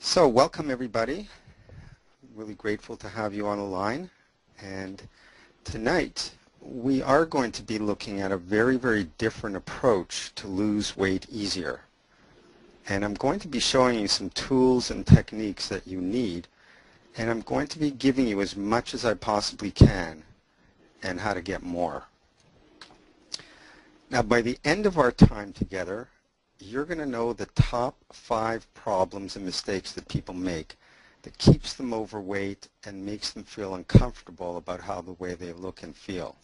So welcome everybody. Really grateful to have you on the line. And tonight we are going to be looking at a very, very different approach to lose weight easier. And I'm going to be showing you some tools and techniques that you need. And I'm going to be giving you as much as I possibly can and how to get more. Now by the end of our time together, you're going to know the top 5 problems and mistakes that people make that keeps them overweight and makes them feel uncomfortable about how the way they look and feel.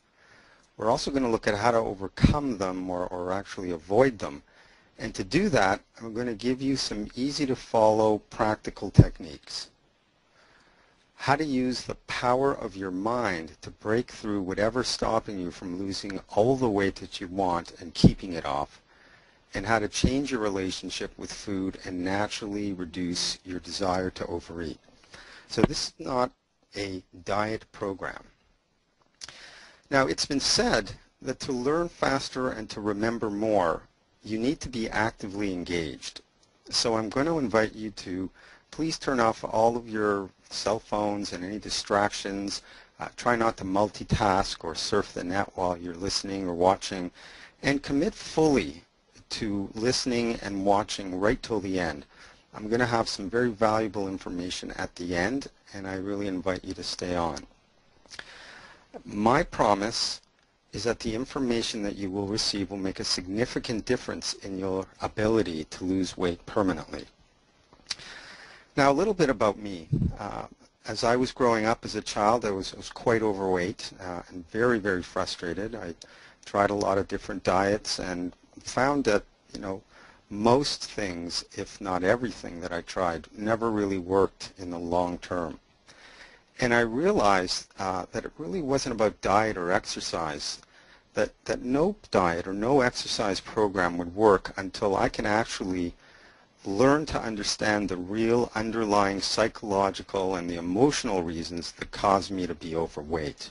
We're also going to look at how to overcome them or actually avoid them. And to do that, I'm going to give you some easy to follow practical techniques. How to use the power of your mind to break through whatever's stopping you from losing all the weight that you want and keeping it off, and how to change your relationship with food and naturally reduce your desire to overeat. So this is not a diet program. Now, it's been said that to learn faster and to remember more, you need to be actively engaged. So I'm going to invite you to please turn off all of your cell phones and any distractions. Try not to multitask or surf the net while you're listening or watching, and commit fully to listening and watching right till the end. I'm going to have some very valuable information at the end, and I really invite you to stay on. My promise is that the information that you will receive will make a significant difference in your ability to lose weight permanently. Now, a little bit about me. As I was growing up as a child, I was quite overweight and very, very frustrated. I tried a lot of different diets and found that, most things, if not everything that I tried, never really worked in the long term. And I realized that it really wasn't about diet or exercise, that no diet or no exercise program would work until I can actually learn to understand the real underlying psychological and the emotional reasons that cause me to be overweight.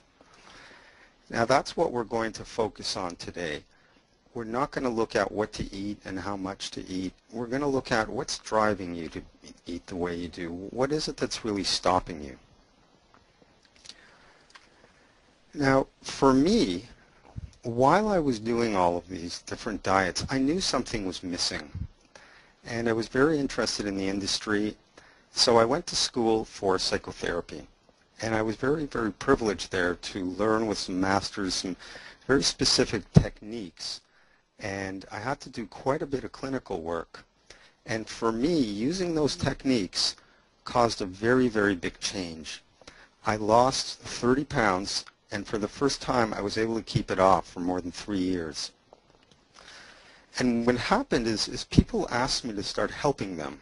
Now that's what we're going to focus on today. We're not going to look at what to eat and how much to eat. We're going to look at what's driving you to eat the way you do. What is it that's really stopping you? Now, for me, while I was doing all of these different diets, I knew something was missing. And I was very interested in the industry, so I went to school for psychotherapy. And I was very, very privileged there to learn with some masters some very specific techniques. And I had to do quite a bit of clinical work. And for me, using those techniques caused a very, very big change. I lost 30 pounds, and for the first time, I was able to keep it off for more than 3 years. And what happened is people asked me to start helping them,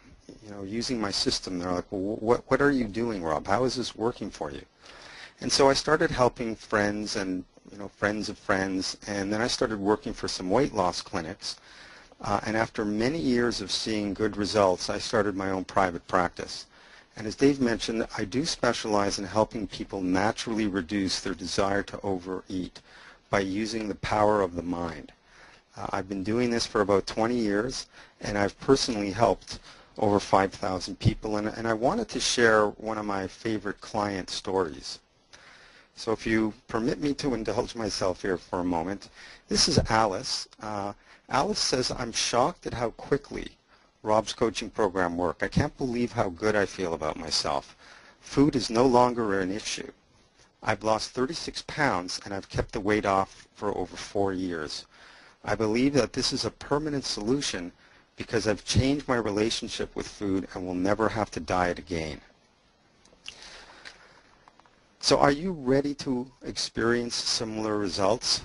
using my system. They're like, well, what are you doing, Rob? How is this working for you? And so I started helping friends and friends of friends, and then I started working for some weight loss clinics. And after many years of seeing good results, I started my own private practice. And as Dave mentioned, I do specialize in helping people naturally reduce their desire to overeat by using the power of the mind. I've been doing this for about 20 years, and I've personally helped over 5,000 people, and I wanted to share one of my favorite client stories. So if you permit me to indulge myself here for a moment, this is Alice. Alice says, I'm shocked at how quickly Rob's coaching program worked. I can't believe how good I feel about myself. Food is no longer an issue. I've lost 36 pounds, and I've kept the weight off for over 4 years. I believe that this is a permanent solution because I've changed my relationship with food and will never have to diet again. So are you ready to experience similar results?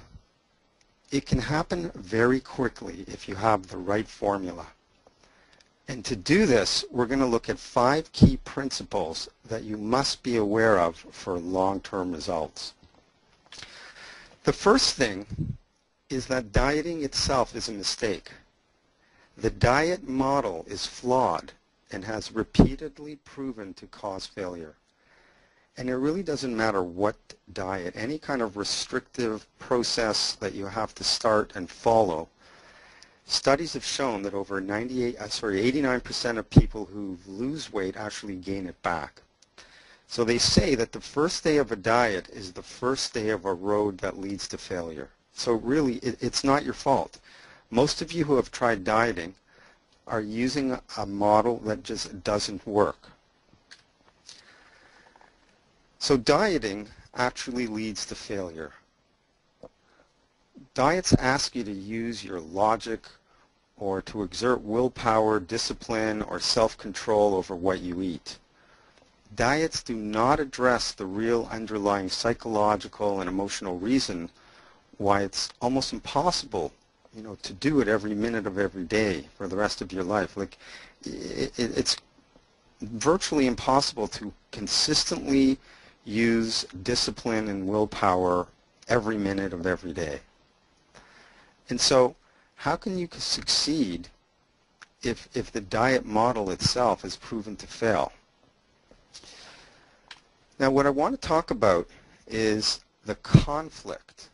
It can happen very quickly if you have the right formula. And to do this, we're going to look at 5 key principles that you must be aware of for long-term results. The first thing is that dieting itself is a mistake. The diet model is flawed and has repeatedly proven to cause failure. And it really doesn't matter what diet, any kind of restrictive process that you have to start and follow, Studies have shown that over 89% of people who lose weight actually gain it back. So they say that the first day of a diet is the first day of a road that leads to failure. So really, it's not your fault. Most of you who have tried dieting are using a model that just doesn't work. So dieting actually leads to failure. Diets ask you to use your logic or to exert willpower, discipline, or self-control over what you eat. Diets do not address the real underlying psychological and emotional reason why it's almost impossible, to do it every minute of every day for the rest of your life. Like, it's virtually impossible to consistently use discipline and willpower every minute of every day. And so, how can you succeed if the diet model itself is proven to fail? Now, what I want to talk about is the conflict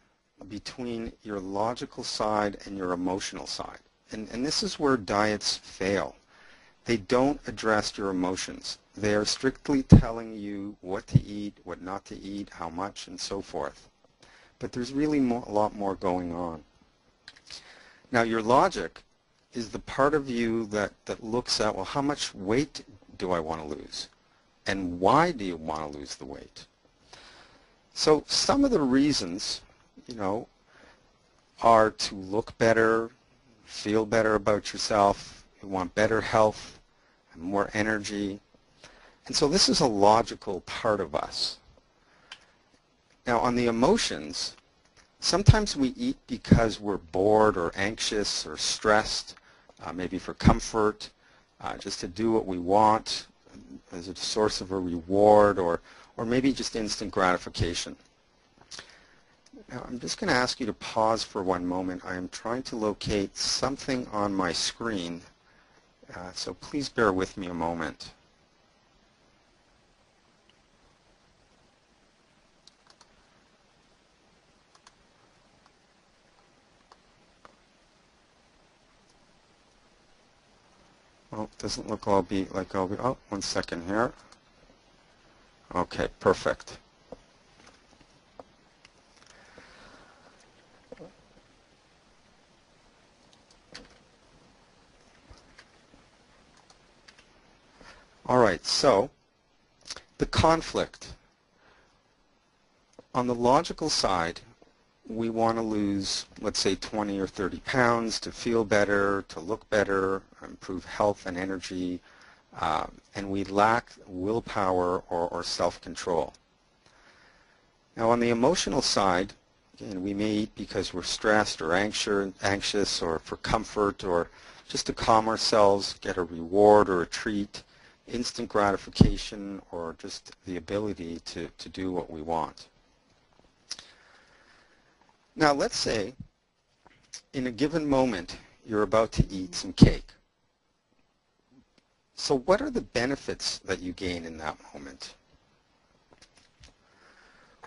between your logical side and your emotional side. And this is where diets fail. They don't address your emotions. They are strictly telling you what to eat, what not to eat, how much, and so forth. But there's really a lot more going on. Now, your logic is the part of you that looks at, well, how much weight do I want to lose? And why do you want to lose the weight? So some of the reasons, are to look better, feel better about yourself, you want better health, more energy. And so this is a logical part of us. Now on the emotions, sometimes we eat because we're bored or anxious or stressed, maybe for comfort, just to do what we want as a source of a reward, or maybe just instant gratification. Now I'm just going to ask you to pause for one moment. I am trying to locate something on my screen, so please bear with me a moment. Well, it doesn't look like I'll be, oh, 1 second here. Okay, perfect. All right, so the conflict. On the logical side, we want to lose, let's say, 20 or 30 pounds to feel better, to look better, improve health and energy, and we lack willpower or self-control. Now on the emotional side, again, we may eat because we're stressed or anxious or for comfort or just to calm ourselves, get a reward or a treat, instant gratification, or just the ability to do what we want. Now let's say in a given moment you're about to eat some cake. So what are the benefits that you gain in that moment?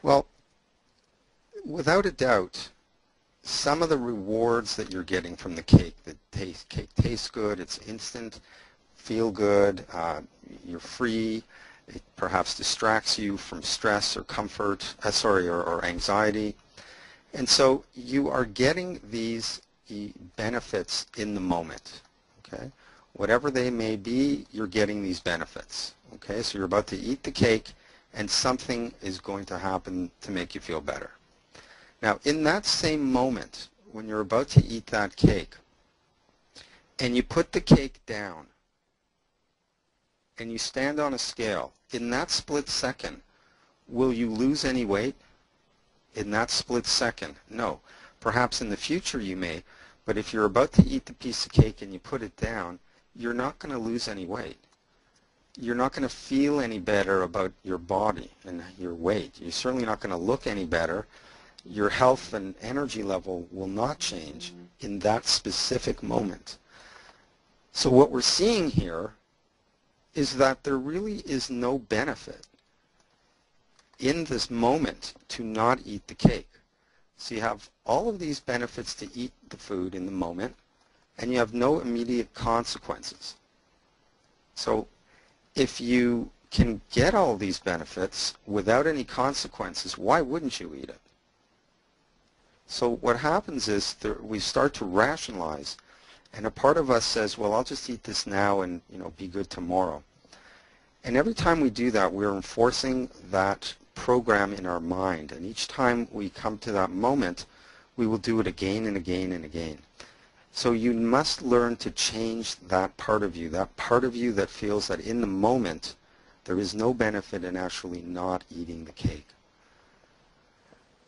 Well, without a doubt, some of the rewards that you're getting from the cake, cake tastes good, it's instant, feel good, you're free, it perhaps distracts you from stress or comfort, or anxiety. And so you are getting these benefits in the moment, okay? Whatever they may be, you're getting these benefits, okay? So you're about to eat the cake and something is going to happen to make you feel better. Now, in that same moment, when you're about to eat that cake and you put the cake down and you stand on a scale, in that split second, will you lose any weight? In that split second? No. Perhaps in the future you may, but if you're about to eat the piece of cake and you put it down, you're not going to lose any weight. You're not going to feel any better about your body and your weight. You're certainly not going to look any better. Your health and energy level will not change in that specific moment. So what we're seeing here is that there really is no benefit in this moment to not eat the cake. So you have all of these benefits to eat the food in the moment, and you have no immediate consequences. So if you can get all these benefits without any consequences, why wouldn't you eat it? So what happens is we start to rationalize, and a part of us says, well, I'll just eat this now and be good tomorrow. And every time we do that, we're enforcing that program in our mind. And each time we come to that moment, we will do it again and again and again. So you must learn to change that part of you that feels that in the moment there is no benefit in actually not eating the cake.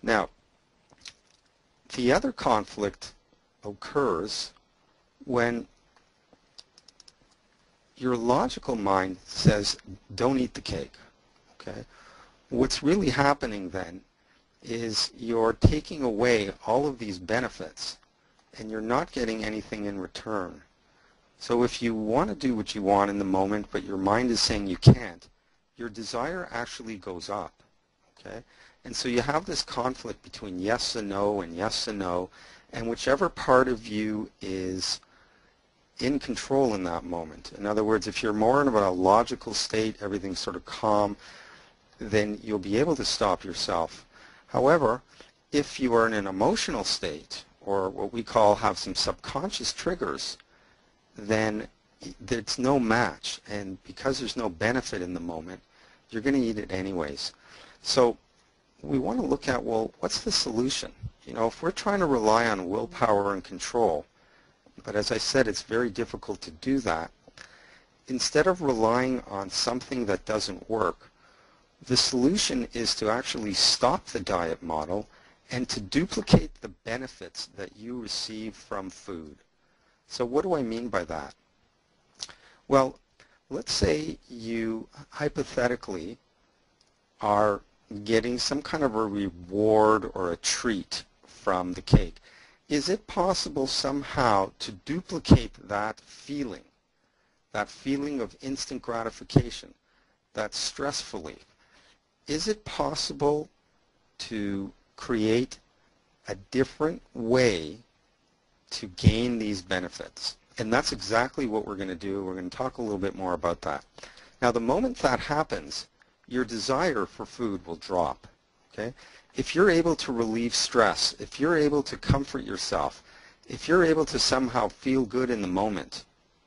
Now, the other conflict occurs when your logical mind says, don't eat the cake. Okay? What's really happening then is you're taking away all of these benefits and you're not getting anything in return. So if you want to do what you want in the moment, but your mind is saying you can't, your desire actually goes up. Okay? And so you have this conflict between yes and no, and whichever part of you is in control in that moment. In other words, if you're more in a logical state, everything's sort of calm, then you'll be able to stop yourself. However, if you are in an emotional state, or what we call have some subconscious triggers, then it's no match. And because there's no benefit in the moment, you're going to eat it anyways. So we want to look at, well, what's the solution? If we're trying to rely on willpower and control, but as I said, it's very difficult to do that, instead of relying on something that doesn't work, the solution is to actually stop the diet model and to duplicate the benefits that you receive from food. So what do I mean by that? Well, let's say you hypothetically are getting some kind of a reward or a treat from the cake. Is it possible somehow to duplicate that feeling of instant gratification, that stress relief? Is it possible to create a different way to gain these benefits? And that's exactly what we're going to do. We're going to talk a little bit more about that. Now, the moment that happens, your desire for food will drop. Okay? If you're able to relieve stress, if you're able to comfort yourself, if you're able to somehow feel good in the moment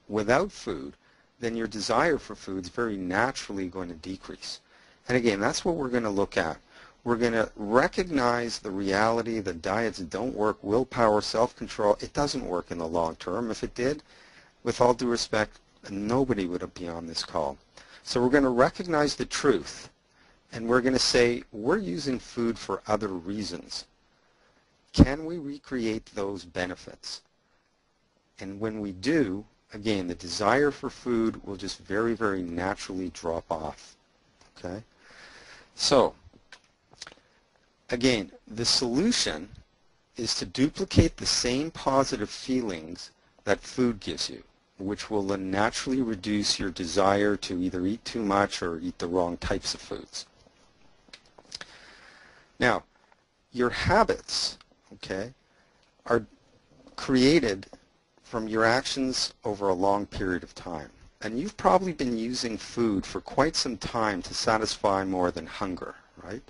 without food, then your desire for food is very naturally going to decrease. And again, that's what we're going to look at. We're going to recognize the reality that diets don't work, willpower, self-control. It doesn't work in the long term. If it did, with all due respect, nobody would be on this call. So we're going to recognize the truth, and we're going to say, we're using food for other reasons. Can we recreate those benefits? And when we do, again, the desire for food will just very, very naturally drop off. Okay? So, again, the solution is to duplicate the same positive feelings that food gives you, which will then naturally reduce your desire to either eat too much or eat the wrong types of foods. Now, your habits, okay, are created from your actions over a long period of time. And you've probably been using food for quite some time to satisfy more than hunger, right?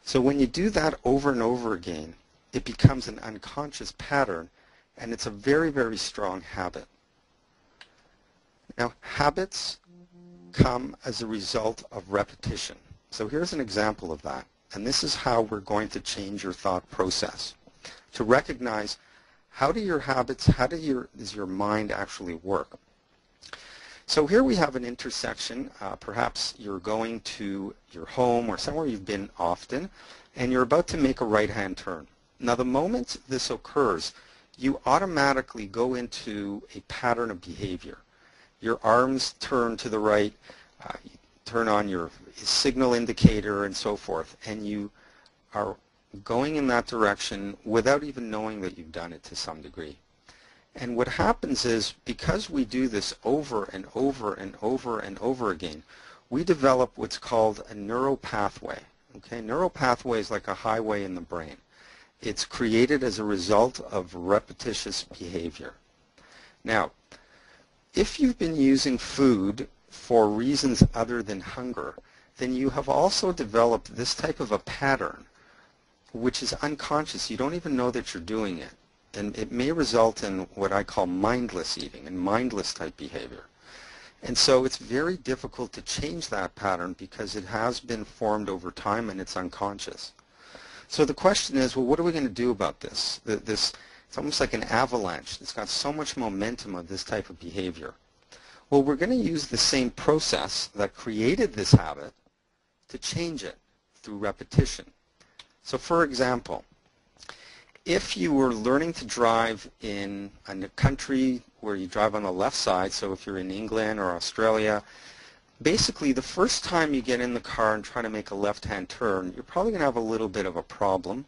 So when you do that over and over again, it becomes an unconscious pattern, and it's a very, very strong habit. Now, habits come as a result of repetition. So here's an example of that. And this is how we're going to change your thought process. To recognize, how do your habits, does your mind actually work? So here we have an intersection. Perhaps you're going to your home or somewhere you've been often, and you're about to make a right-hand turn. Now, the moment this occurs, you automatically go into a pattern of behavior. Your arms turn to the right, you turn on your signal indicator and so forth, and you are going in that direction without even knowing that you've done it to some degree. And what happens is, because we do this over and over and over and over again, we develop what's called a neural pathway. Okay? Neural pathway is like a highway in the brain. It's created as a result of repetitious behavior. Now, if you've been using food for reasons other than hunger, then you have also developed this type of a pattern which is unconscious. You don't even know that you're doing it. And it may result in what I call mindless eating and mindless type behavior. And so it's very difficult to change that pattern because it has been formed over time and it's unconscious. So the question is, well, what are we going to do about this? It's almost like an avalanche. It's got so much momentum of this type of behavior. Well, we're going to use the same process that created this habit to change it through repetition. So for example, if you were learning to drive in a country where you drive on the left side, so if you're in England or Australia, basically the first time you get in the car and try to make a left-hand turn, you're probably going to have a little bit of a problem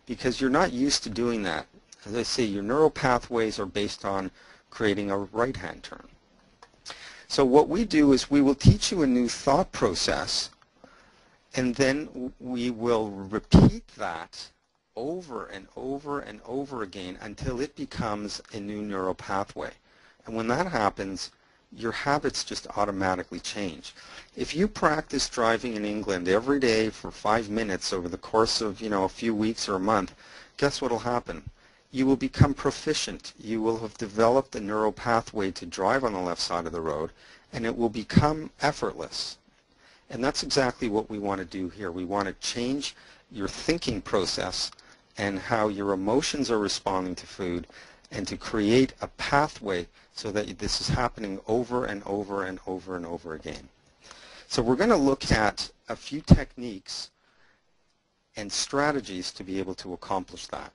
because you're not used to doing that. As I say, your neural pathways are based on creating a right-hand turn. So what we do is we will teach you a new thought process, and then we will repeat that over and over and over again until it becomes a new neural pathway. And when that happens, your habits just automatically change. If you practice driving in England every day for 5 minutes over the course of, a few weeks or a month, guess what will happen? You will become proficient. You will have developed a neural pathway to drive on the left side of the road, and it will become effortless. And that's exactly what we want to do here. We want to change your thinking process and how your emotions are responding to food, and to create a pathway so that this is happening over and over and over and over again. So we're going to look at a few techniques and strategies to be able to accomplish that.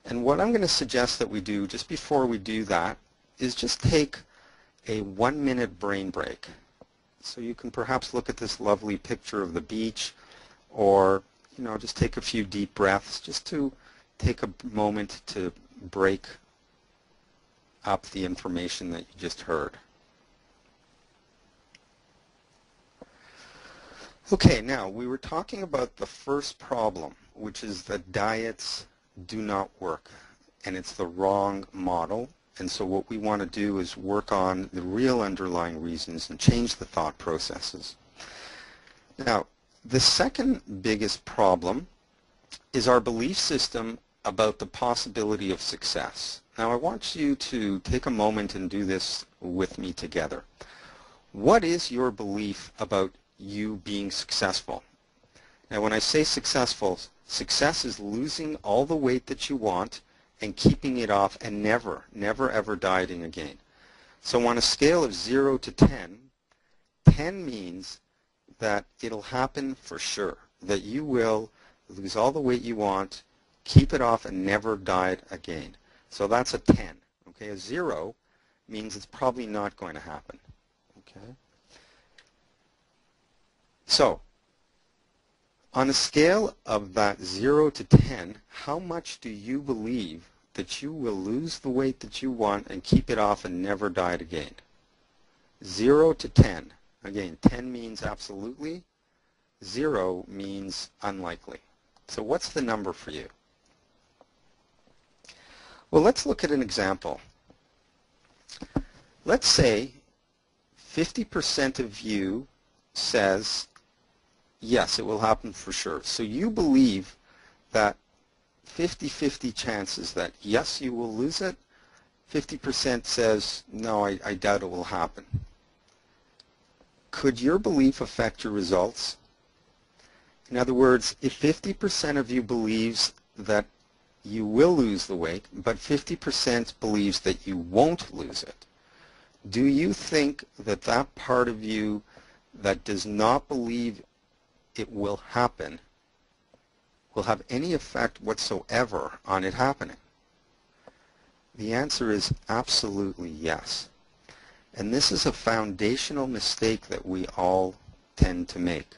And what I'm going to suggest that we do just before we do that is just take a 1-minute brain break. So you can perhaps look at this lovely picture of the beach, or just take a few deep breaths just to take a moment to break up the information that you just heard. Okay, now we were talking about the first problem, which is that diets do not work, and it's the wrong model. And so what we want to do is work on the real underlying reasons and change the thought processes. Now, the second biggest problem is our belief system about the possibility of success. Now, I want you to take a moment and do this with me together. What is your belief about you being successful? Now, when I say successful, success is losing all the weight that you want and keeping it off and never ever dieting again. So on a scale of 0 to 10, 10 means that it'll happen for sure, that you will lose all the weight you want, keep it off, and never diet again. So that's a 10. Okay, a 0 means it's probably not going to happen. Okay. So on a scale of that 0 to 10, how much do you believe that you will lose the weight that you want and keep it off and never diet again? 0 to 10. Again, 10 means absolutely. 0 means unlikely. So what's the number for you? Well, let's look at an example. Let's say 50% of you says, yes, it will happen for sure. So you believe that 50-50 chances that yes, you will lose it. 50% says, no, I doubt it will happen. Could your belief affect your results? In other words, if 50% of you believes that you will lose the weight, but 50% believes that you won't lose it, do you think that that part of you that does not believe it will happen will have any effect whatsoever on it happening? The answer is absolutely yes. And this is a foundational mistake that we all tend to make.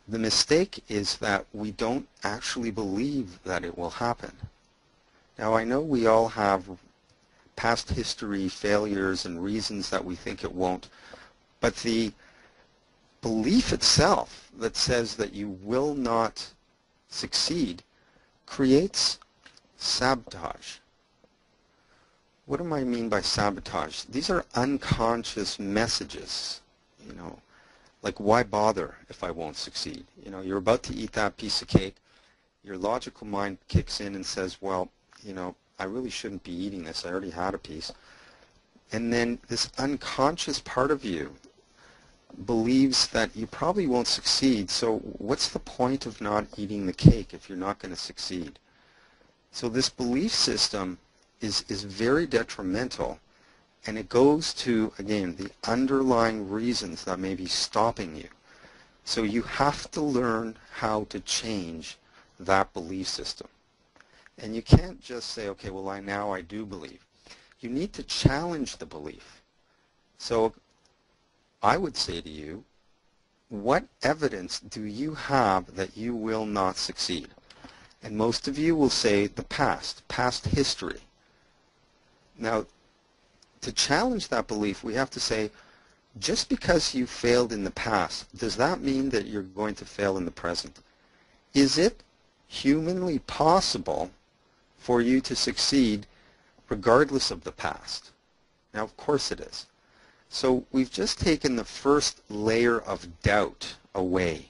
The mistake is that we don't actually believe that it will happen. Now, I know we all have past history, failures, and reasons that we think it won't, but the belief itself that says that you will not succeed creates sabotage. what do I mean by sabotage? These are unconscious messages, you know, like why bother if I won't succeed? You know, you're about to eat that piece of cake, your logical mind kicks in and says, well, you know, I really shouldn't be eating this. I already had a piece. And then this unconscious part of you believes that you probably won't succeed, so what's the point of not eating the cake if you're not going to succeed? So this belief system is very detrimental, and it goes to, again, the underlying reasons that may be stopping you. So you have to learn how to change that belief system. And you can't just say, okay, well, now I do believe. You need to challenge the belief. So I would say to you, what evidence do you have that you will not succeed? And most of you will say the past history. Now, to challenge that belief, we have to say, just because you failed in the past, does that mean that you're going to fail in the present? Is it humanly possible for you to succeed regardless of the past? Now, of course it is. So we've just taken the first layer of doubt away,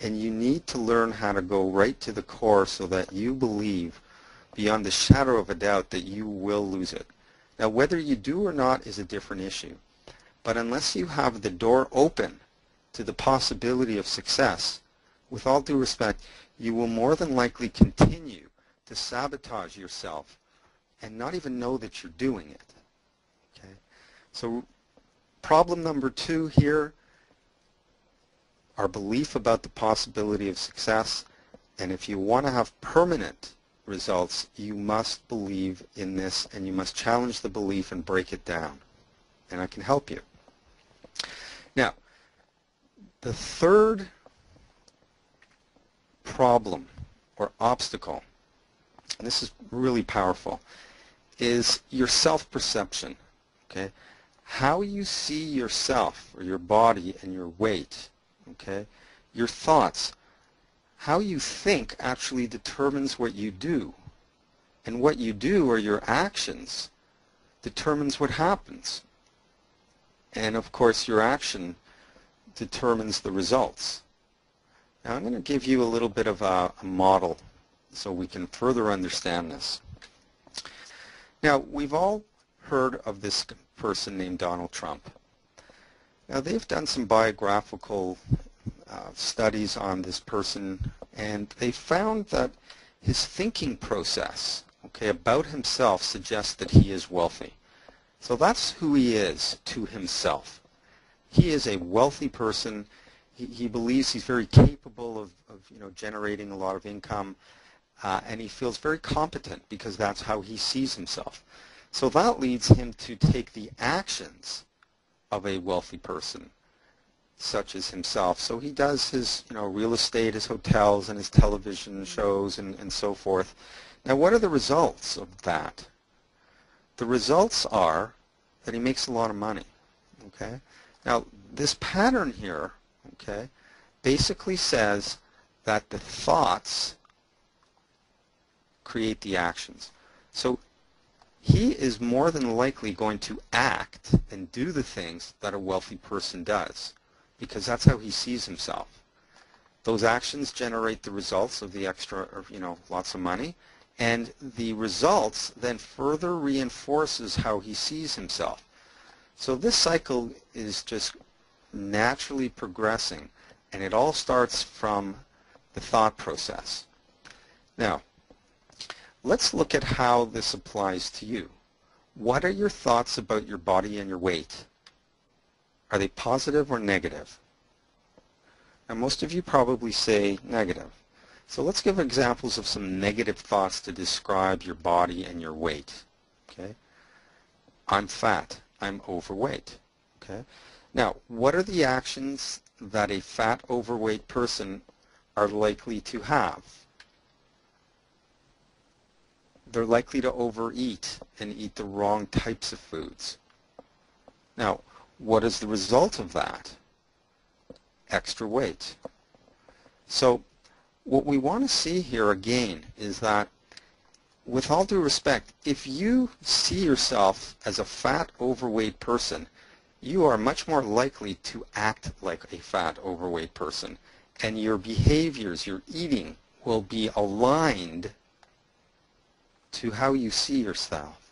and you need to learn how to go right to the core so that you believe beyond the shadow of a doubt that you will lose it. Now, whether you do or not is a different issue, but unless you have the door open to the possibility of success, with all due respect, you will more than likely continue to sabotage yourself and not even know that you're doing it. Okay? So problem number 2 here, our belief about the possibility of success. And if you want to have permanent results, you must believe in this, and you must challenge the belief and break it down. And I can help you. Now, the third problem or obstacle, and this is really powerful, is your self-perception. Okay? How you see yourself or your body and your weight, okay? Your thoughts. How you think actually determines what you do. And what you do, or your actions, determines what happens. And of course your action determines the results. Now I'm going to give you a little bit of a model so we can further understand this. Now, we've all heard of this person named Donald Trump. Now, they've done some biographical studies on this person, and they found that his thinking process, okay, about himself suggests that he is wealthy. So that's who he is to himself. He is a wealthy person. He believes he's very capable of generating a lot of income, and he feels very competent because that's how he sees himself. So that leads him to take the actions of a wealthy person, such as himself. So he does his real estate, his hotels, and his television shows, and so forth. Now, what are the results of that? The results are that he makes a lot of money. Okay? Now, this pattern here, okay, basically says that the thoughts create the actions. So he is more than likely going to act and do the things that a wealthy person does, because that's how he sees himself. Those actions generate the results of the extra, lots of money, and the results then further reinforces how he sees himself. So this cycle is just naturally progressing, and it all starts from the thought process. Now, let's look at how this applies to you. What are your thoughts about your body and your weight? Are they positive or negative? Now, most of you probably say negative. So let's give examples of some negative thoughts to describe your body and your weight. Okay? I'm fat. I'm overweight. Okay? Now, what are the actions that a fat, overweight person are likely to have? They're likely to overeat and eat the wrong types of foods. Now, what is the result of that? Extra weight. So what we want to see here again is that with all due respect, if you see yourself as a fat, overweight person, you are much more likely to act like a fat, overweight person. And your behaviors, your eating, will be aligned to how you see yourself.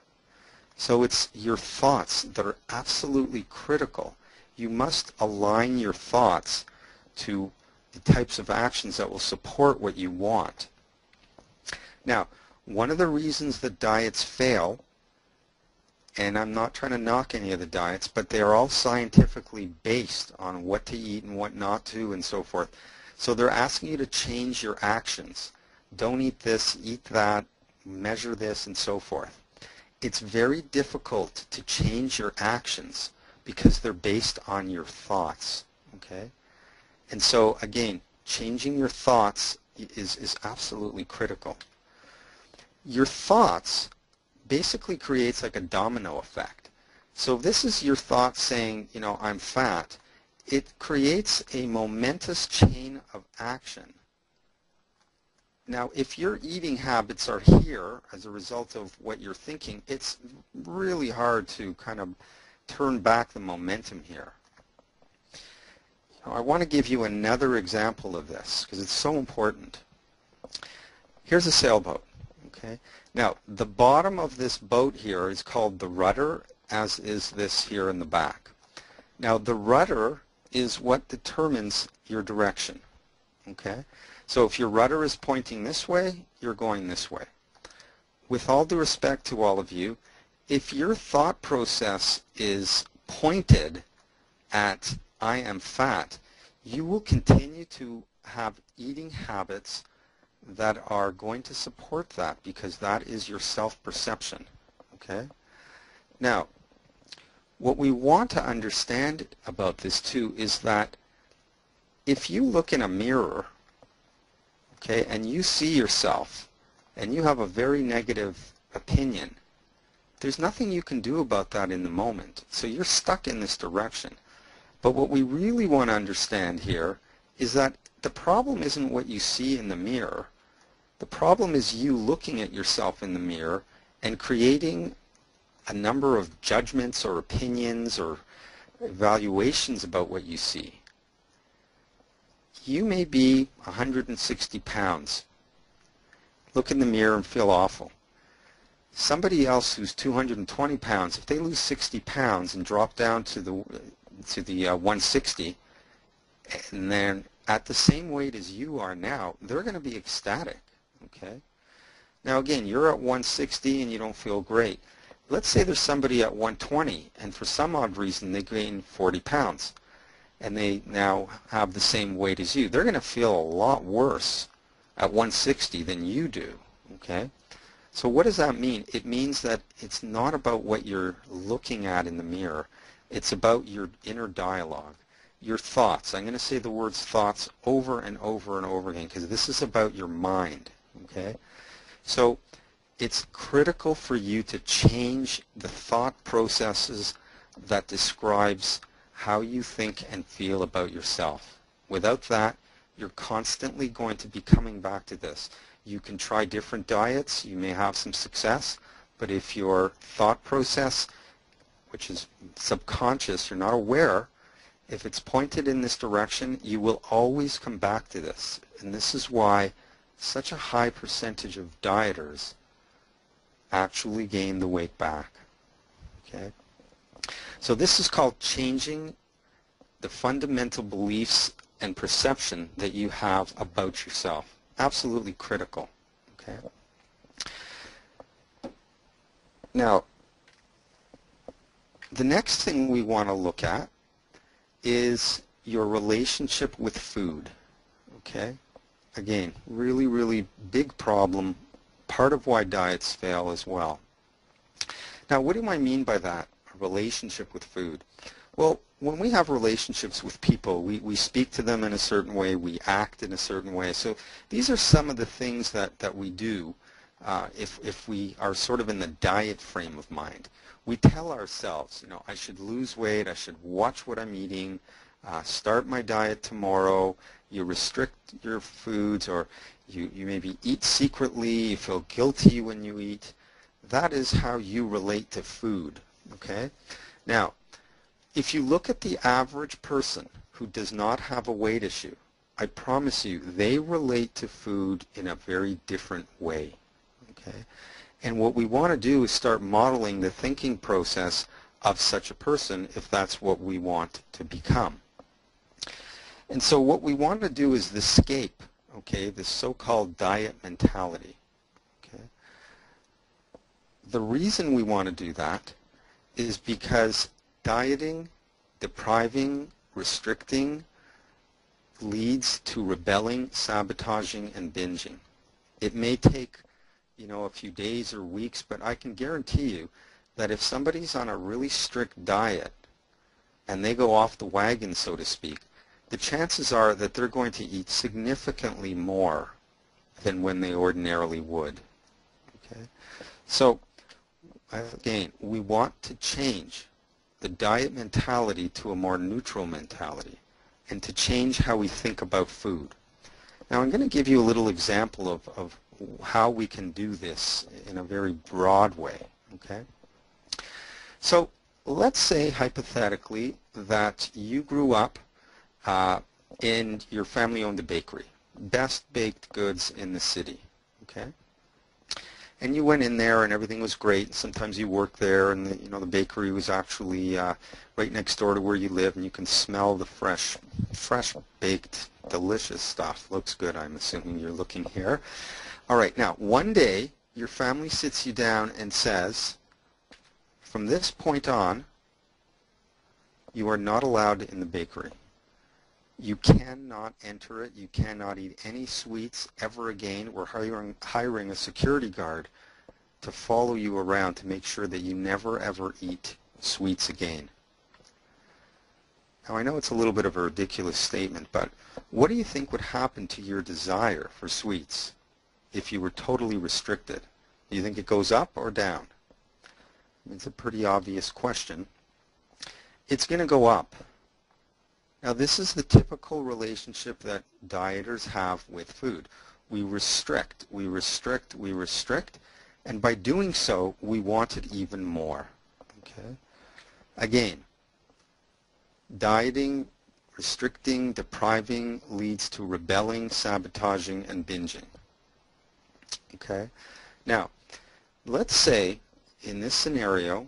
So it's your thoughts that are absolutely critical. You must align your thoughts to the types of actions that will support what you want. Now, one of the reasons that diets fail, and I'm not trying to knock any of the diets, but they are all scientifically based on what to eat and what not to and so forth. So they're asking you to change your actions. Don't eat this, eat that, measure this, and so forth. It's very difficult to change your actions because they're based on your thoughts, okay? And so, again, changing your thoughts is absolutely critical. Your thoughts basically creates like a domino effect. So if this is your thought saying, you know, I'm fat, it creates a momentous chain of action. Now, if your eating habits are here as a result of what you're thinking, it's really hard to kind of turn back the momentum here. Now, I want to give you another example of this because it's so important. Here's a sailboat. Okay. Now, the bottom of this boat here is called the rudder, as is this here in the back. Now, the rudder is what determines your direction. Okay. So if your rudder is pointing this way, you're going this way. With all due respect to all of you, if your thought process is pointed at I am fat, you will continue to have eating habits that are going to support that because that is your self-perception. Okay? Now, what we want to understand about this too is that if you look in a mirror, okay, and you see yourself and you have a very negative opinion, there's nothing you can do about that in the moment. So you're stuck in this direction. But what we really want to understand here is that the problem isn't what you see in the mirror. The problem is you looking at yourself in the mirror and creating a number of judgments or opinions or evaluations about what you see. You may be 160 pounds. Look in the mirror and feel awful. Somebody else who's 220 pounds, if they lose 60 pounds and drop down to the 160, and then at the same weight as you are now, they're going to be ecstatic. Okay. Now again, you're at 160 and you don't feel great. Let's say there's somebody at 120 and for some odd reason they gain 40 pounds and they now have the same weight as you. They're going to feel a lot worse at 160 than you do. Okay. So what does that mean? It means that it's not about what you're looking at in the mirror. It's about your inner dialogue, your thoughts. I'm going to say the words thoughts over and over and over again because this is about your mind. Okay? So it's critical for you to change the thought processes that describes how you think and feel about yourself. Without that, you're constantly going to be coming back to this. You can try different diets, you may have some success, but if your thought process, which is subconscious, you're not aware, if it's pointed in this direction, you will always come back to this. And this is why such a high percentage of dieters actually gain the weight back. Okay? So this is called changing the fundamental beliefs and perception that you have about yourself. Absolutely critical. Okay? Now, the next thing we want to look at is your relationship with food. Okay? Again, really, really big problem, part of why diets fail as well. Now, what do I mean by that, a relationship with food? Well, when we have relationships with people, we speak to them in a certain way, we act in a certain way. So these are some of the things that we do if we are sort of in the diet frame of mind. We tell ourselves, you know, I should lose weight, I should watch what I'm eating, start my diet tomorrow, you restrict your foods, or you maybe eat secretly, you feel guilty when you eat. That is how you relate to food, okay? Now, if you look at the average person who does not have a weight issue, I promise you, they relate to food in a very different way, okay? And what we want to do is start modeling the thinking process of such a person if that's what we want to become. And so what we want to do is escape, okay, this so-called diet mentality, okay? The reason we want to do that is because dieting, depriving, restricting leads to rebelling, sabotaging, and binging. It may take, a few days or weeks, but I can guarantee you that if somebody's on a really strict diet and they go off the wagon, so to speak, the chances are that they're going to eat significantly more than when they ordinarily would. Okay? So, again, we want to change the diet mentality to a more neutral mentality and to change how we think about food. Now, I'm going to give you a little example of how we can do this in a very broad way. Okay? So, let's say, hypothetically, that you grew up and your family owned a bakery, best baked goods in the city, okay? And you went in there and everything was great. Sometimes you worked there and the bakery was actually right next door to where you live, and you can smell the fresh baked, delicious stuff. Looks good, I'm assuming you're looking here. All right, now one day your family sits you down and says, from this point on, you are not allowed in the bakery. You cannot enter it. You cannot eat any sweets ever again. We're hiring a security guard to follow you around to make sure that you never ever eat sweets again. Now I know it's a little bit of a ridiculous statement, but what do you think would happen to your desire for sweets if you were totally restricted? Do you think it goes up or down? It's a pretty obvious question. It's going to go up. Now this is the typical relationship that dieters have with food. We restrict, we restrict, we restrict, and by doing so, we want it even more. Okay? Again, dieting, restricting, depriving leads to rebelling, sabotaging, and binging. Okay? Now, let's say in this scenario,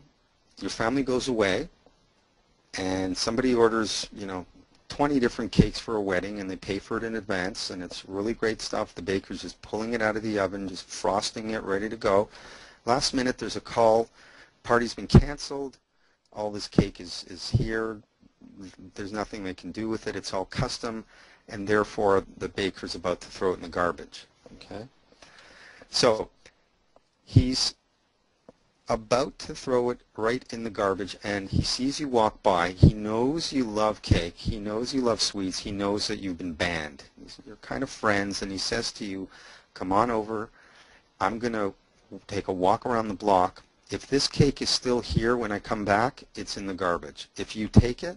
your family goes away and somebody orders, 20 different cakes for a wedding, and they pay for it in advance, and it's really great stuff. The baker's just pulling it out of the oven, just frosting it, ready to go. Last minute, there's a call. Party's been canceled. All this cake is here. There's nothing they can do with it. It's all custom, and therefore the baker's about to throw it in the garbage. Okay? So he's about to throw it right in the garbage, and he sees you walk by. He knows you love cake. He knows you love sweets. He knows that you've been banned. You're kind of friends, and he says to you, come on over. I'm going to take a walk around the block. If this cake is still here when I come back, it's in the garbage. If you take it,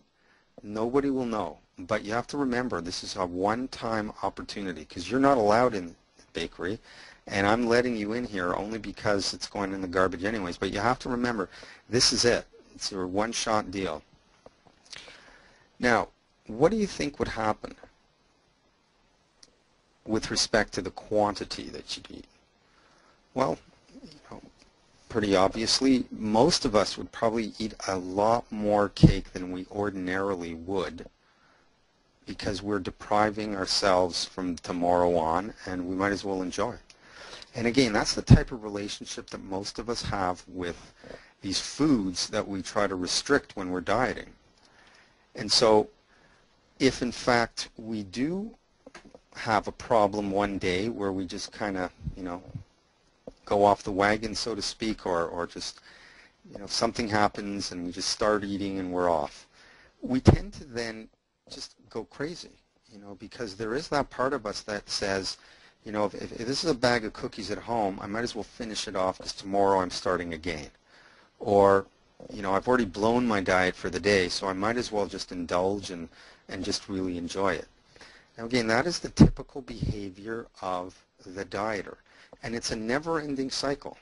nobody will know. But you have to remember, this is a one-time opportunity because you're not allowed in the bakery. And I'm letting you in here only because it's going in the garbage anyways. But you have to remember, this is it. It's your one-shot deal. Now, what do you think would happen with respect to the quantity that you'd eat? Well, pretty obviously, most of us would probably eat a lot more cake than we ordinarily would because we're depriving ourselves from tomorrow on, and we might as well enjoy. And again, that's the type of relationship that most of us have with these foods that we try to restrict when we're dieting. And so if in fact we do have a problem one day where we just kind of, go off the wagon, so to speak, or just, something happens and we just start eating and we're off, we tend to then just go crazy, because there is that part of us that says, if this is a bag of cookies at home, I might as well finish it off because tomorrow I'm starting again. Or, I've already blown my diet for the day, so I might as well just indulge and just really enjoy it. Now again, that is the typical behavior of the dieter. And it's a never-ending cycle.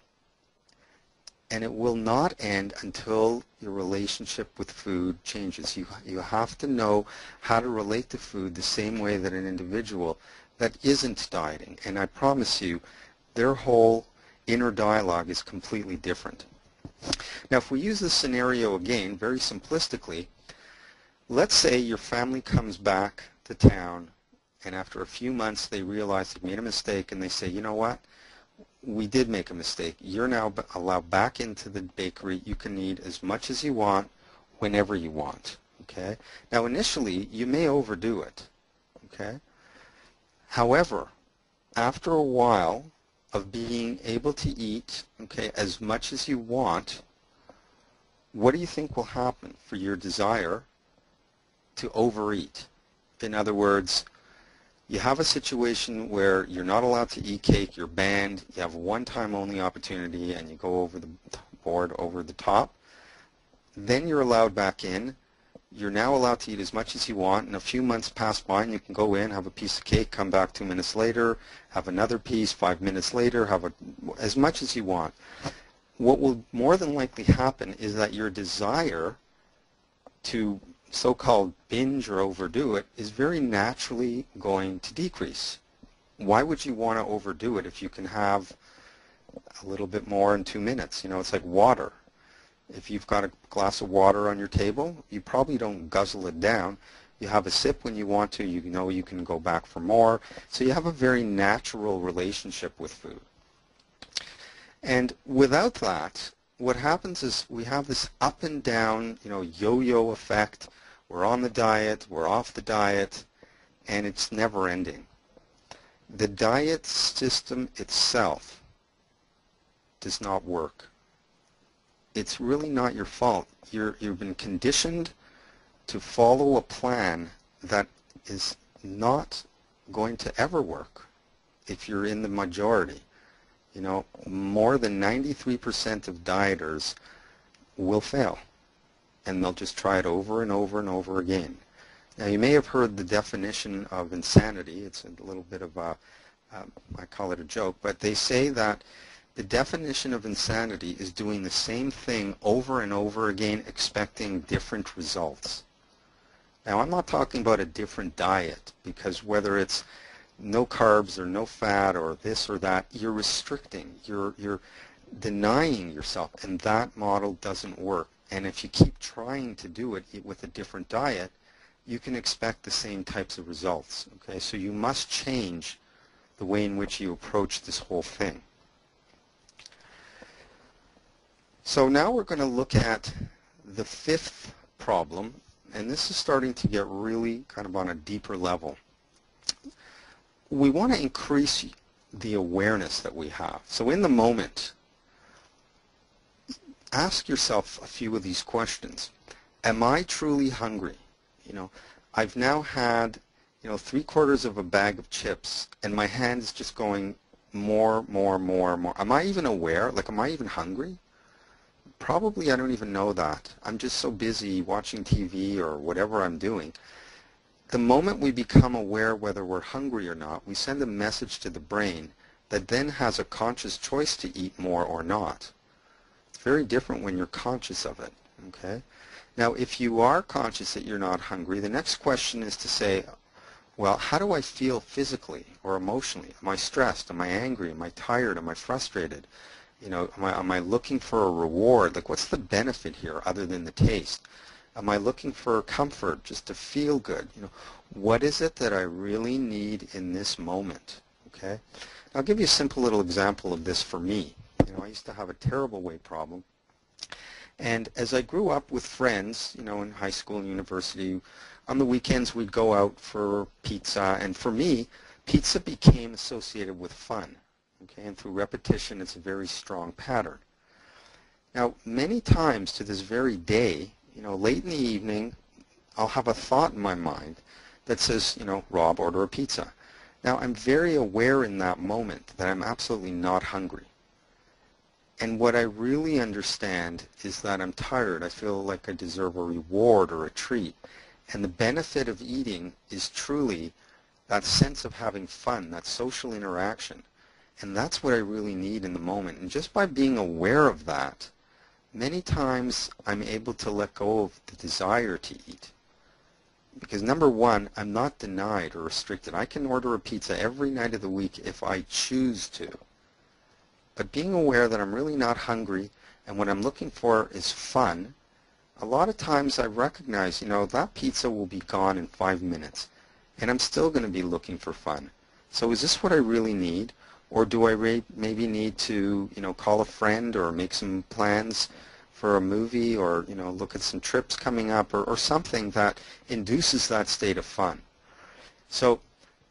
And it will not end until your relationship with food changes. You have to know how to relate to food the same way that an individual that isn't dieting. And I promise you, their whole inner dialogue is completely different. Now, if we use this scenario again, very simplistically, let's say your family comes back to town, and after a few months they realize they've made a mistake, and they say, you know what? We did make a mistake. You're now allowed back into the bakery. You can eat as much as you want, whenever you want. Okay? Now, initially, you may overdo it. Okay? However, after a while of being able to eat, okay, as much as you want, what do you think will happen for your desire to overeat? In other words, you have a situation where you're not allowed to eat cake, you're banned, you have a one-time only opportunity, and you go over the board, over the top. Then you're allowed back in. You're now allowed to eat as much as you want, and a few months pass by and you can go in, have a piece of cake, come back 2 minutes later, have another piece, 5 minutes later, have as much as you want. What will more than likely happen is that your desire to so-called binge or overdo it is very naturally going to decrease. Why would you want to overdo it if you can have a little bit more in 2 minutes? You know, it's like water. If you've got a glass of water on your table, you probably don't guzzle it down. You have a sip when you want to. You know you can go back for more. So you have a very natural relationship with food. And without that, what happens is we have this up and down, you know, yo-yo effect. We're on the diet, we're off the diet, and it's never ending. The diet system itself does not work. It's really not your fault. You've been conditioned to follow a plan that is not going to ever work if you're in the majority. You know, more than 93% of dieters will fail, and they'll just try it over and over and over again. Now, you may have heard the definition of insanity. It's a little bit of a, I call it a joke, but they say that the definition of insanity is doing the same thing over and over again, expecting different results. Now, I'm not talking about a different diet, because whether it's no carbs or no fat or this or that, you're restricting, you're denying yourself, and that model doesn't work. And if you keep trying to do it with a different diet, you can expect the same types of results. Okay, so you must change the way in which you approach this whole thing. So now we're going to look at the fifth problem, and this is starting to get really kind of on a deeper level. We want to increase the awareness that we have. So in the moment, ask yourself a few of these questions. Am I truly hungry? You know, I've now had, you know, 3/4 of a bag of chips, and my hand is just going more. Am I even aware? Like, am I even hungry? Probably I don't even know that. I'm just so busy watching TV or whatever I'm doing. The moment we become aware whether we're hungry or not, we send a message to the brain that then has a conscious choice to eat more or not. It's very different when you're conscious of it. Okay? Now, if you are conscious that you're not hungry, the next question is to say, well, how do I feel physically or emotionally? Am I stressed? Am I angry? Am I tired? Am I frustrated? You know, am I looking for a reward? Like, what's the benefit here other than the taste? Am I looking for comfort, just to feel good? You know, what is it that I really need in this moment? Okay? I'll give you a simple little example of this for me. You know, I used to have a terrible weight problem. And as I grew up with friends, you know, in high school and university, on the weekends we'd go out for pizza. And for me, pizza became associated with fun. Okay? And through repetition, it's a very strong pattern. Now, many times to this very day, you know, late in the evening, I'll have a thought in my mind that says, you know, Rob, order a pizza. Now, I'm very aware in that moment that I'm absolutely not hungry. And what I really understand is that I'm tired. I feel like I deserve a reward or a treat. And the benefit of eating is truly that sense of having fun, that social interaction. And that's what I really need in the moment. And just by being aware of that, many times I'm able to let go of the desire to eat. Because number one, I'm not denied or restricted. I can order a pizza every night of the week if I choose to. But being aware that I'm really not hungry and what I'm looking for is fun, a lot of times I recognize, that pizza will be gone in 5 minutes and I'm still going to be looking for fun. So is this what I really need? Or do I maybe need to, call a friend or make some plans for a movie or, look at some trips coming up or something that induces that state of fun? So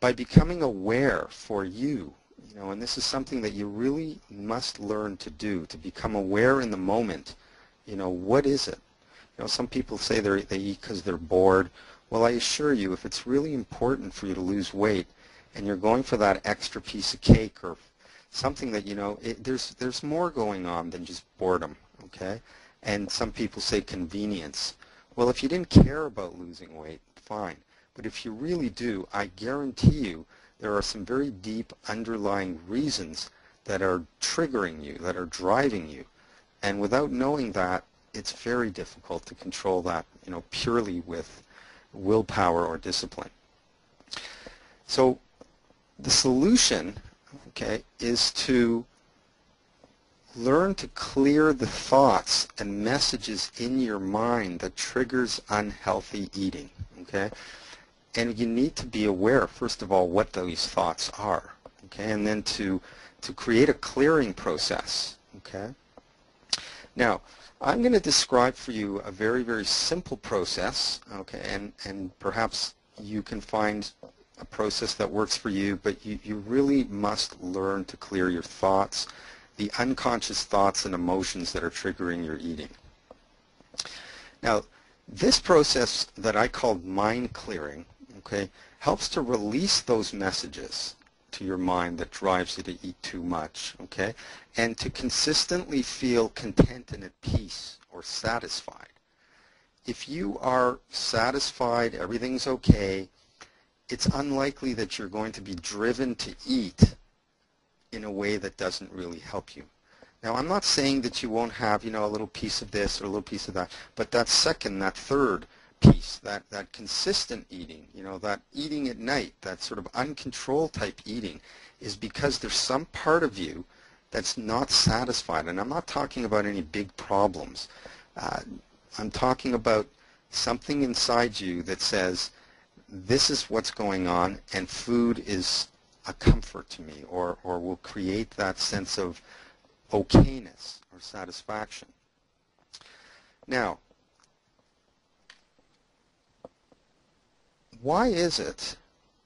by becoming aware for you, and this is something that you really must learn to do, to become aware in the moment, what is it? Some people say they eat because they're bored. Well, I assure you, if it's really important for you to lose weight, and you're going for that extra piece of cake or something that, there's more going on than just boredom, okay? And some people say convenience. Well, if you didn't care about losing weight, fine. But if you really do, I guarantee you there are some very deep underlying reasons that are triggering you, that are driving you. And without knowing that, it's very difficult to control that, purely with willpower or discipline. So the solution, okay, is to learn to clear the thoughts and messages in your mind that triggers unhealthy eating, okay? And you need to be aware, first of all, what those thoughts are, okay? And then to create a clearing process, okay? Now, I'm going to describe for you a very, very simple process, okay? And perhaps you can find a process that works for you, but you really must learn to clear your thoughts, the unconscious thoughts and emotions that are triggering your eating. Now, this process that I called mind clearing, okay, helps to release those messages to your mind that drives you to eat too much, okay, and to consistently feel content and at peace or satisfied. If you are satisfied, everything's okay, it's unlikely that you're going to be driven to eat in a way that doesn't really help you. Now, I'm not saying that you won't have, a little piece of this or a little piece of that, but that second, that third piece, that consistent eating, that eating at night, that sort of uncontrolled type eating, is because there's some part of you that's not satisfied. And I'm not talking about any big problems. I'm talking about something inside you that says, this is what's going on, and food is a comfort to me, or will create that sense of okayness or satisfaction. Now, why is it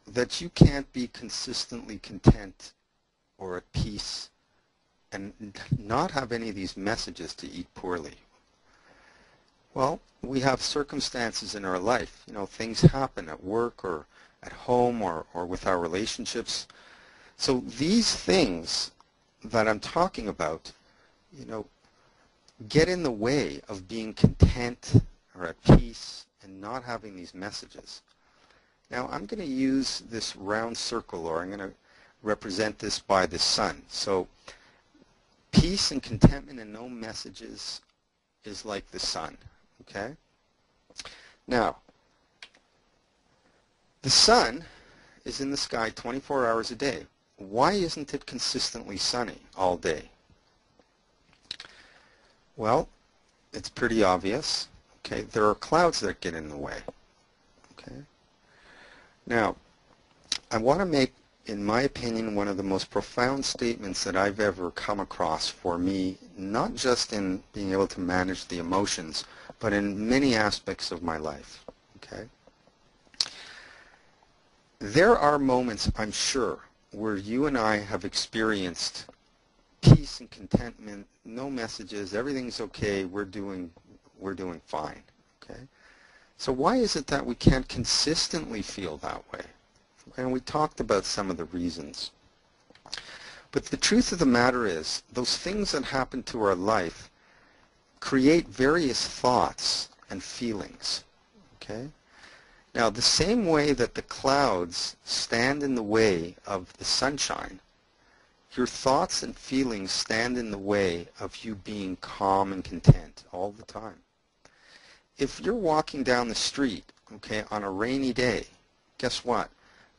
that you can't be consistently content or at peace and not have any of these messages to eat poorly? Well, we have circumstances in our life. Things happen at work or at home or with our relationships. So these things that I'm talking about, get in the way of being content or at peace and not having these messages. Now, I'm going to use this round circle, or I'm going to represent this by the sun. So peace and contentment and no messages is like the sun, okay? Now, the sun is in the sky 24 hours a day. Why isn't it consistently sunny all day? Well, it's pretty obvious. Okay, there are clouds that get in the way. Okay. Now, I want to make, in my opinion, one of the most profound statements that I've ever come across for me, not just in being able to manage the emotions, but in many aspects of my life. Okay. There are moments, I'm sure, where you and I have experienced peace and contentment, no messages, everything's okay, we're doing fine, okay? So why is it that we can't consistently feel that way? Okay, and we talked about some of the reasons. But the truth of the matter is, those things that happen to our life create various thoughts and feelings, okay? Now, the same way that the clouds stand in the way of the sunshine, your thoughts and feelings stand in the way of you being calm and content all the time. If you're walking down the street, okay, on a rainy day, guess what?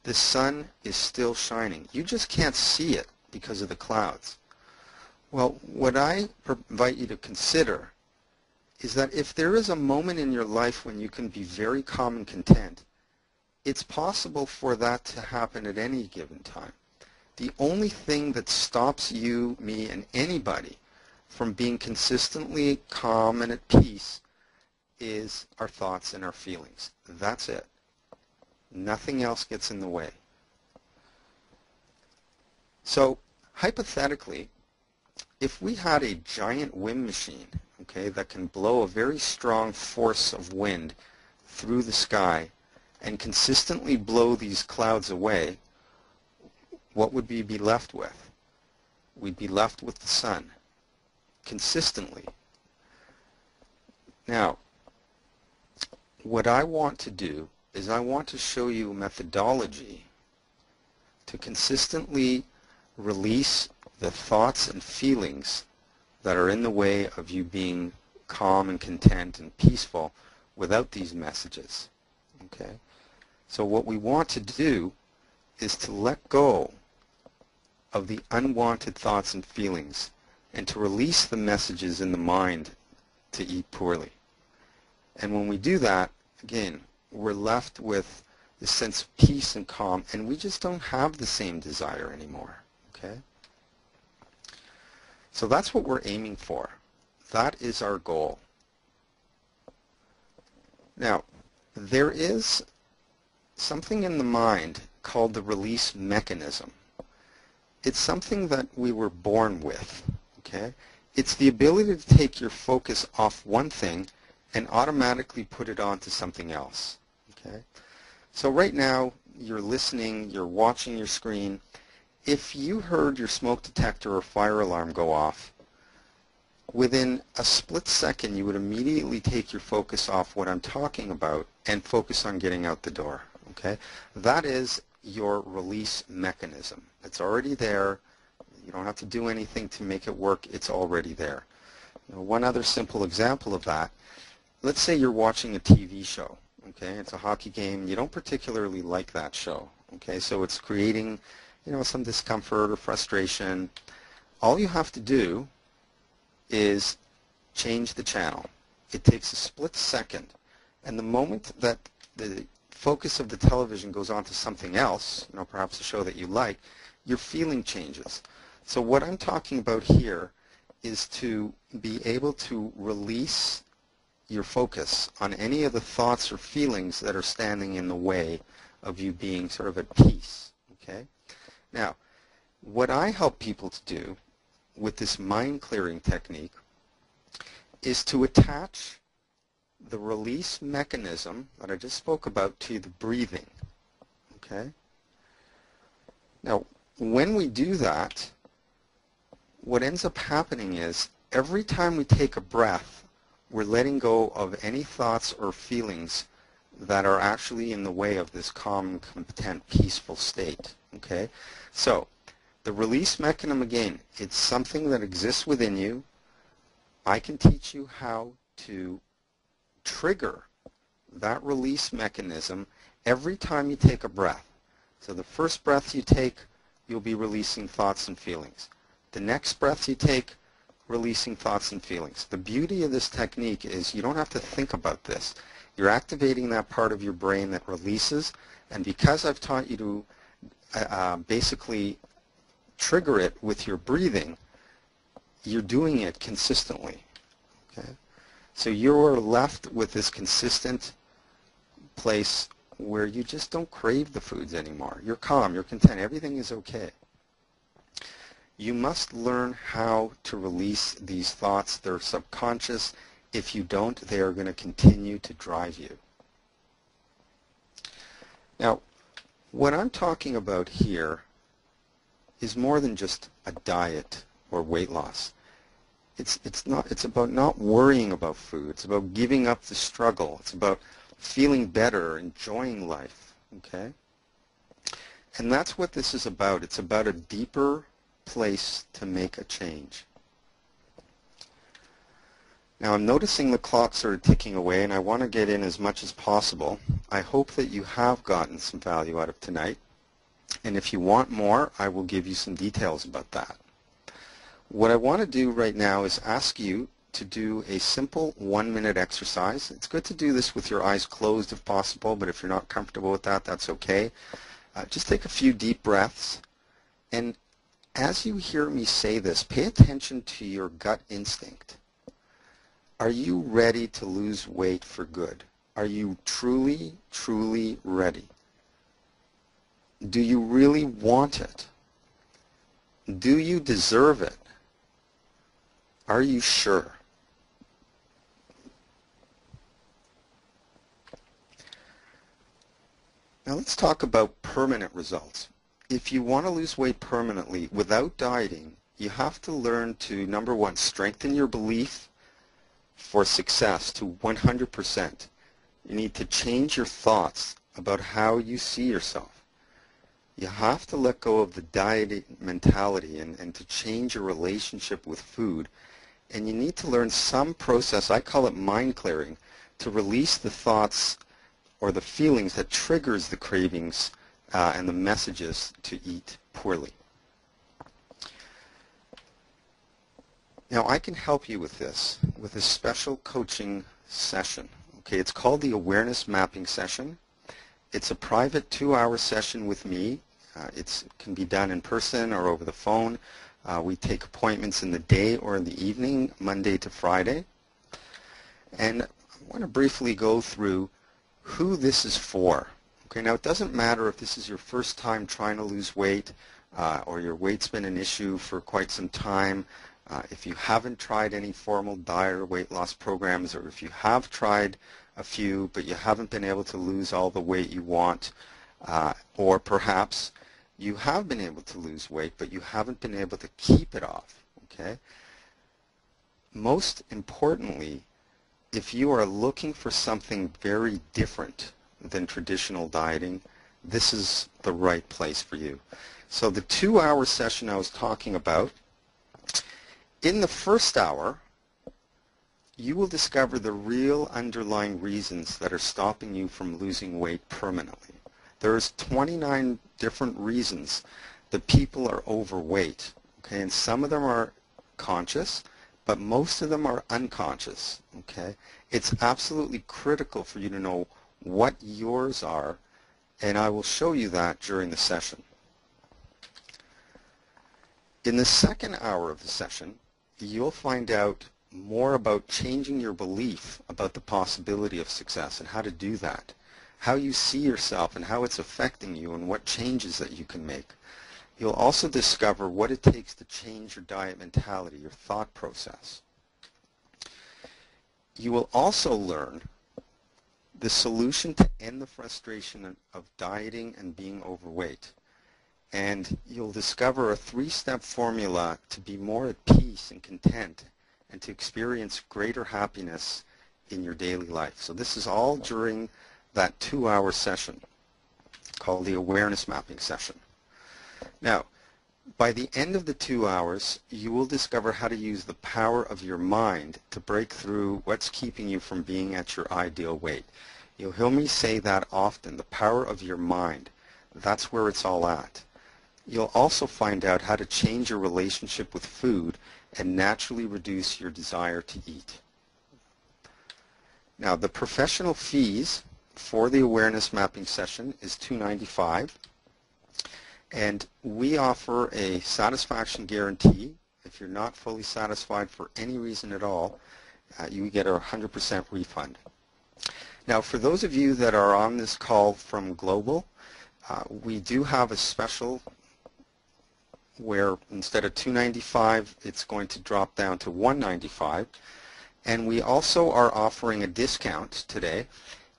The sun is still shining. You just can't see it because of the clouds. Well, what I invite you to consider is that if there is a moment in your life when you can be very calm and content, it's possible for that to happen at any given time. The only thing that stops you, me, and anybody from being consistently calm and at peace is our thoughts and our feelings. That's it. Nothing else gets in the way. So, hypothetically, if we had a giant wind machine, okay, that can blow a very strong force of wind through the sky and consistently blow these clouds away, what would we be left with? We'd be left with the sun, consistently. Now, what I want to do is I want to show you a methodology to consistently release the thoughts and feelings that are in the way of you being calm and content and peaceful without these messages. Okay? So what we want to do is to let go of the unwanted thoughts and feelings and to release the messages in the mind to eat poorly. And when we do that, again, we're left with this sense of peace and calm, and we just don't have the same desire anymore. Okay? So that's what we're aiming for. That is our goal. Now, there is something in the mind called the release mechanism. It's something that we were born with. Okay? It's the ability to take your focus off one thing and automatically put it onto something else. Okay? So right now, you're listening, you're watching your screen. If you heard your smoke detector or fire alarm go off, within a split second, you would immediately take your focus off what I'm talking about and focus on getting out the door. Okay? That is your release mechanism. It's already there. You don't have to do anything to make it work. It's already there. You know, one other simple example of that, let's say you're watching a TV show. Okay? It's a hockey game. You don't particularly like that show. Okay? So it's creating, some discomfort or frustration. All you have to do is change the channel. It takes a split second. And the moment that the focus of the television goes on to something else, perhaps a show that you like, your feeling changes. So what I'm talking about here is to be able to release your focus on any of the thoughts or feelings that are standing in the way of you being sort of at peace. Okay? Now, what I help people to do with this mind clearing technique is to attach the release mechanism that I just spoke about to the breathing. Okay? Now, when we do that, what ends up happening is every time we take a breath, we're letting go of any thoughts or feelings that are actually in the way of this calm, content, peaceful state. Okay? So, the release mechanism, again, it's something that exists within you. I can teach you how to trigger that release mechanism every time you take a breath. So the first breath you take, you'll be releasing thoughts and feelings. The next breath you take, releasing thoughts and feelings. The beauty of this technique is you don't have to think about this. You're activating that part of your brain that releases, and because I've taught you to basically trigger it with your breathing, you're doing it consistently. Okay? So you're left with this consistent place where you just don't crave the foods anymore. You're calm, you're content, everything is okay. You must learn how to release these thoughts. They're subconscious. If you don't, they are going to continue to drive you. Now, what I'm talking about here is more than just a diet or weight loss. It's about not worrying about food. It's about giving up the struggle. It's about feeling better, enjoying life, okay? And that's what this is about. It's about a deeper place to make a change. Now I'm noticing the clock sort of ticking away, and I want to get in as much as possible. I hope that you have gotten some value out of tonight. And if you want more, I will give you some details about that. What I want to do right now is ask you to do a simple 1-minute exercise. It's good to do this with your eyes closed if possible, but if you're not comfortable with that, that's okay. Just take a few deep breaths. And as you hear me say this, pay attention to your gut instinct. Are you ready to lose weight for good? Are you truly, truly ready? Do you really want it? Do you deserve it? Are you sure? Now let's talk about permanent results. If you want to lose weight permanently without dieting, you have to learn to, number one, strengthen your belief for success to 100%. You need to change your thoughts about how you see yourself. You have to let go of the diet mentality and to change your relationship with food. And you need to learn some process, I call it mind clearing, to release the thoughts or the feelings that triggers the cravings and the messages to eat poorly. Now I can help you with this with a special coaching session. Okay, it's called the Awareness Mapping Session. It's a private 2-hour session with me. It can be done in person or over the phone. We take appointments in the day or in the evening, Monday to Friday. And I want to briefly go through who this is for. Okay, now it doesn't matter if this is your first time trying to lose weight or your weight's been an issue for quite some time. If you haven't tried any formal diet or weight loss programs, or if you have tried a few but you haven't been able to lose all the weight you want, or perhaps you have been able to lose weight but you haven't been able to keep it off, okay? Most importantly, if you are looking for something very different than traditional dieting, this is the right place for you. So the 2-hour session I was talking about, in the first hour, you will discover the real underlying reasons that are stopping you from losing weight permanently. There's 29 different reasons that people are overweight, okay, and some of them are conscious, but most of them are unconscious, okay? It's absolutely critical for you to know what yours are, and I will show you that during the session. In the second hour of the session, you'll find out more about changing your belief about the possibility of success and how to do that, how you see yourself and how it's affecting you and what changes that you can make. You'll also discover what it takes to change your diet mentality, your thought process. You will also learn the solution to end the frustration of dieting and being overweight. And you'll discover a 3-step formula to be more at peace and content and to experience greater happiness in your daily life. So this is all during that 2-hour session called the Awareness Mapping Session. Now, by the end of the 2 hours, you will discover how to use the power of your mind to break through what's keeping you from being at your ideal weight. You'll hear me say that often, the power of your mind. That's where it's all at. You'll also find out how to change your relationship with food and naturally reduce your desire to eat. Now, the professional fees for the Awareness Mapping Session is $295. And we offer a satisfaction guarantee. If you're not fully satisfied for any reason at all, you get a 100% refund. Now, for those of you that are on this call from Global, we do have a special where instead of $295, it's going to drop down to $195. And we also are offering a discount today.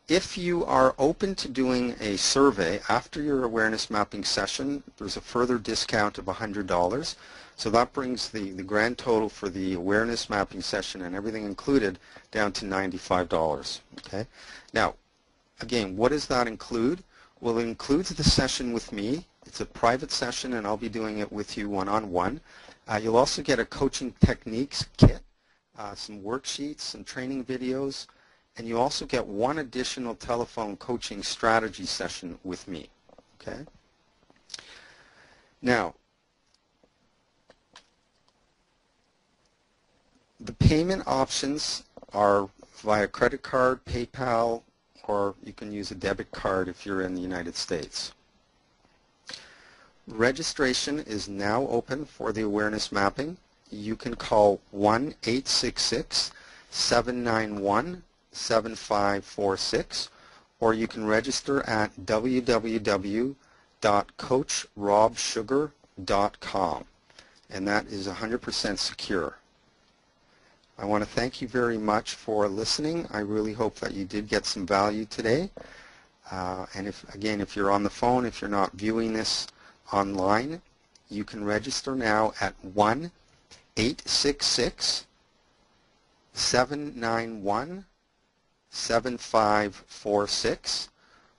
If you are open to doing a survey after your awareness mapping session, there's a further discount of $100. So that brings the grand total for the awareness mapping session and everything included down to $95. Okay? Now, again, what does that include? Well, it includes the session with me. It's a private session, and I'll be doing it with you one-on-one. You'll also get a coaching techniques kit, some worksheets, some training videos, and you also get one additional telephone coaching strategy session with me. Okay? Now, the payment options are via credit card, PayPal, or you can use a debit card if you're in the United States. Registration is now open for the awareness mapping. You can call 1-866-791-7546, or you can register at www.coachrobsugar.com, and that is 100% secure. I want to thank you very much for listening. I really hope that you did get some value today. And if you're on the phone, if you're not viewing this online, you can register now at 1-866-791-7546,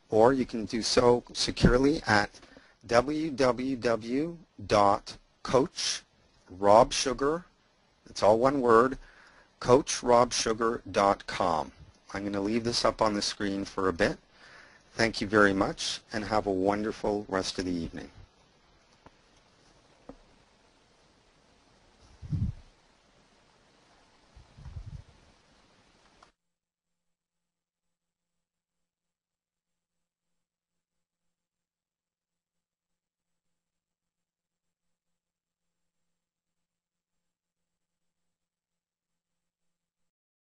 or you can do so securely at www.coachrobsugar, it's all one word, coachrobsugar.com. I'm going to leave this up on the screen for a bit. Thank you very much, and have a wonderful rest of the evening.